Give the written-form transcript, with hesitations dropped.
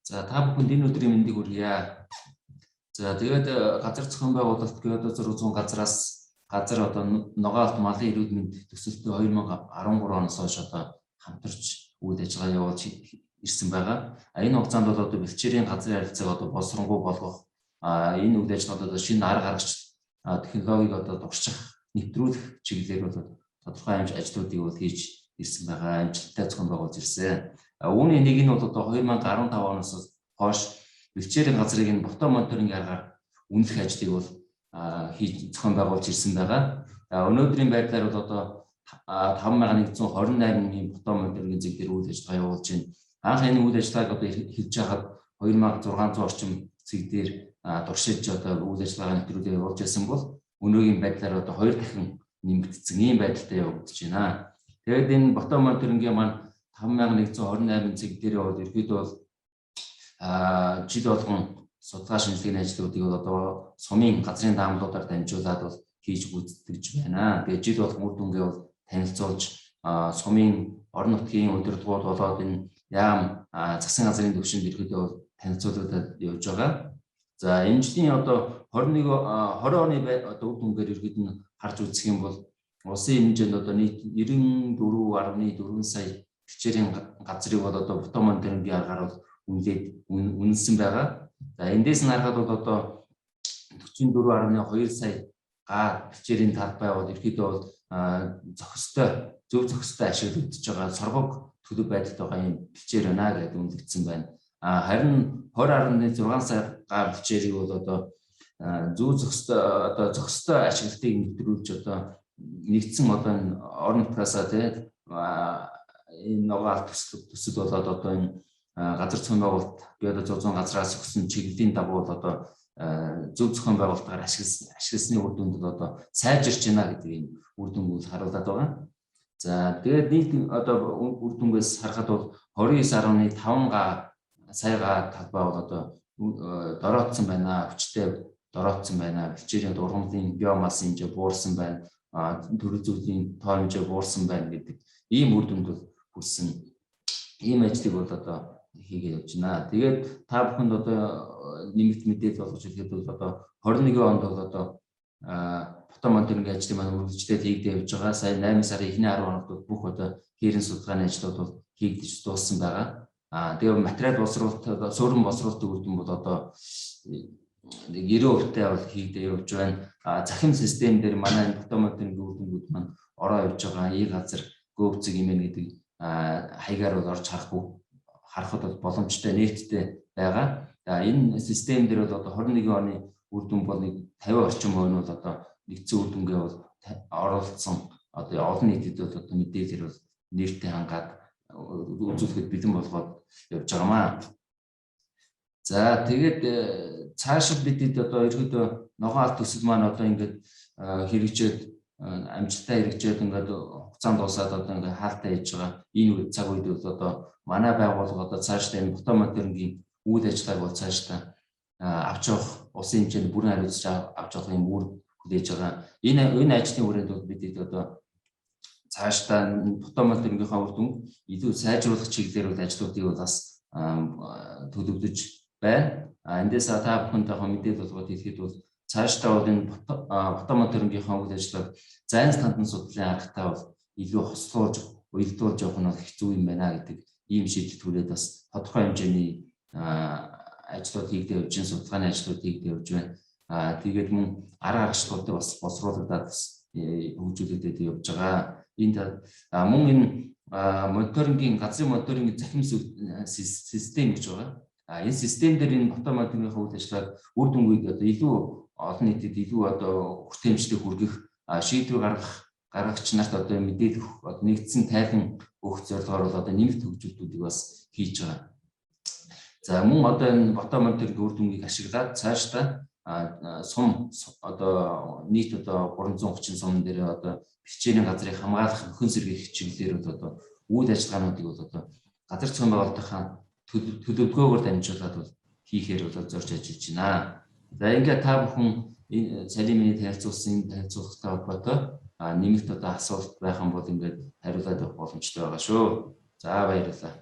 За та бүхэнд энэ өдрийн мэндийг хүргье. За тэгээд газар зохион байгуулалт гэдэг 600 газраас газар одоо ногоолт малын эрүүл мэнд төсөлтөд 2013 оноос хойш одоо хамтарч үйл ажиллагаа явуулж ирсэн байгаа. Энэ хугацаанд бол одоо бэлчээрийн газрын харилцааг одоо боловсронгуй болгох энэ үйл ажиллагаанд одоо шинэ арга гаргач технологиг одоо дурчих нэвтрүүлэх чиглэлээр бол тодорхой ажлуудыг бол хийж ирсэн байгаа. Амжилттай зохион байгуулж ирсэн. Үүний нэг нь бол одоо 2015 оноос хойш бэлчээрийн газрыг энэ бото мониторинг аргаар үнэлэх ажлыг бол хийж зохион байгуулж ирсэн байгаа. Өнөөдрийн байдлаар бол одоо 5128-ийн бото мониторингийн зэг дээр үйл ажиллагаа явуулж байна. Анх энэ үйл ажиллагааг одоо эхэлж байхад 2600 орчим зэг дээр туршилж одоо үйл ажиллагаа нэвтрүүлэг явуулж байсан бол өнөөгийн байдлаар одоо 2 дахин нэмэгдсэн ийм байдалтай явагдаж байна. Тэгээд энэ бото мониторингийн маань 5128 зэг дээр бол ерөөдөө бол жил болгон судалгаа шинжилгээний ажлуудыг бол одоо сумын газрын даамлуудаар дамжуулаад бол хийж гүйцэтгэж байна. Тэгээд жил болгон үр дүнгээ бол танилцуулж сумын орон нутгийн удирдлагууд болоод энэ яам засгийн газрын төвшөнд ерөөдөө бол танилцуулаад явж байгаа. За энэ жилийн одоо 20 оны одоо үр дүнгээр ерөөд нь харж үзэх юм бол улсын хэмжээнд одоо нийт 94.4 сая бэлчээрийн газрыг бол одоо бото мониторингийн аргаар бол үнэлсэн байгаа. За эндээс нь харахад бол одоо 44.2 сая га бэлчээрийн талбай бол ерөөдөө бол зөв зохистой ашиглагдж байгаа соргог төлөв байдалд байгаа юм бэлчээр байна гэдэг үнэлэгдсэн байна. Харин 20.6 сая га бэлчээрийг бол одоо зөв зохистой ашиглалтыг нэвтрүүлж одоо нэгдсэн одоо энэ орон нутгаасаа тийм энэ ногоолт төсөл болоод одоо энэ газар зохион байгуулалт гэдэг 600 газраас өгсөн чиглэлийн дагуу бол одоо зөв зохион байгуулалтаар ашигласны үр дүнд одоо сайжирч байна гэдэг энэ үр дүнг харуулдаг байгаа. За тэгээд нийт одоо үр дүнгээс харахад бол 29.5 сая га талбай бол одоо дороотсон байна, хүчтэй дороотсон байна. Бэлчээрийн ургамлын биомасс хэмжээ буурсан байна. Төрөл зүйлийн тоо хэмжээ буурсан байна гэдэг ийм үр дүнд бол хүрсэн. Ийм ажлыг бол одоо хийгээд явж байна. Тэгээд та бүхэнд одоо нэмэлт мэдээлэл болгож хэлэхэд бол одоо 21 онд бол одоо бото мониторингийн ажлын маань үргэлжлээд хийгдэж явж байгаа. Сая 8 сарын эхний 10 хоногт бүх одоо хийрэн судалгааны ажлууд бол хийгдэж дууссан байгаа. Тэгээд материал боловсруулалт, суурин боловсруулалтын үр дүн бол одоо 90%-тай бол хийгдэж явж байна. Захим систем дээр манай бото мониторингийн үр дүнгууд маань ороо явж байгаа. И газар гөвцөг имэн гэдэг хаягаар бол орж харахад боломжтой нээлттэй байгаа. Энэ систем дээр бол одоо 21 оны үр дүн бол 50 орчим хувь нь бол одоо нэгдсэн үр дүнгээ бол оруулсан. Одоо олон нийтэд бол одоо мэдээлэл бол нэртэй хангаад үзүүлэхэд бэлэн болгоод явж байгаамаа. За тэгээд цаашид бидэд одоо ерөөдөө ногоолт төсөл маань одоо ингээд хэрэгжээд амжилттай хэрэгжээд ингээд хугацаанд дуусаад одоо ингээд хаалттай хийж байгаа. Энэ цаг үед бол одоо манай байгууллага одоо цаашдаа энэ бото мониторингийн үйл ажиллагааг бол цаашдаа авч явах улсын хэмжээнд бүрэн хариуцж авч явах юм үр хүлээж байгаа. Энэ ажлын хүрээнд бол бидэд одоо цаашдаа бото мониторингийнхаа үр дүн илүү сайжруулах чиглэлээр бол ажлуудыг бол бас төлөвлөж байна. Эндээс та бүхэнд мэдээлэл болгоод хэлэхэд бол цаашдаа бол энэ бото мониторингийнхаа үйл ажиллагааг зайн стандарт судлалын аргатай бол илүү хослуулж, уялдуулж явах нь хэцүү юм байна гэдэг ийм шийдэлт хүрээд бас тодорхой хэмжээний ажлууд хийгдэж явж байна, судалгааны ажлууд хийгдэж явж байна. Тэгээд мөн арга аргачлалуудыг бас боловсруулагдаад хөгжүүлээд явж байгаа. Мөн энэ мониторингийн газрын мониторингийн захим систем гэж байгаа. Энэ систем дээр энэ бото мониторингийн үйл ажиллагааг үр дүнгийг одоо илүү олон нийтэд илүү одоо хүртээмжтэй хүргэх шийдвэр гаргагч нарт одоо мэдээлэх одоо нэгдсэн тайлан өгөх зорилгоор бол одоо нэмэлт хөгжүүлэлтүүдийг бас хийж байгаа. За мөн одоо энэ бото мониторингийн үр дүнгийг ашиглаад цаашдаа сум одоо нийт одоо 330 сум дээр одоо бэлчээрийн газрыг хамгаалах нөхөн сэргийлэх чиглэлээр бол одоо үйл ажиллагаануудыг бол одоо газар зохион байгуулалтынхаа төлөвлөгөөгөөр дамжуулаад бол хийхээр бол зорж ажиллаж байна. За ингээд та бүхэн энэ цалин миний танилцуулсан танилцуулгатай холбоотой нэмэлт одоо асуулт байх юм бол ингээд хариулаад явах боломжтой байгаа шүү. За баярлалаа.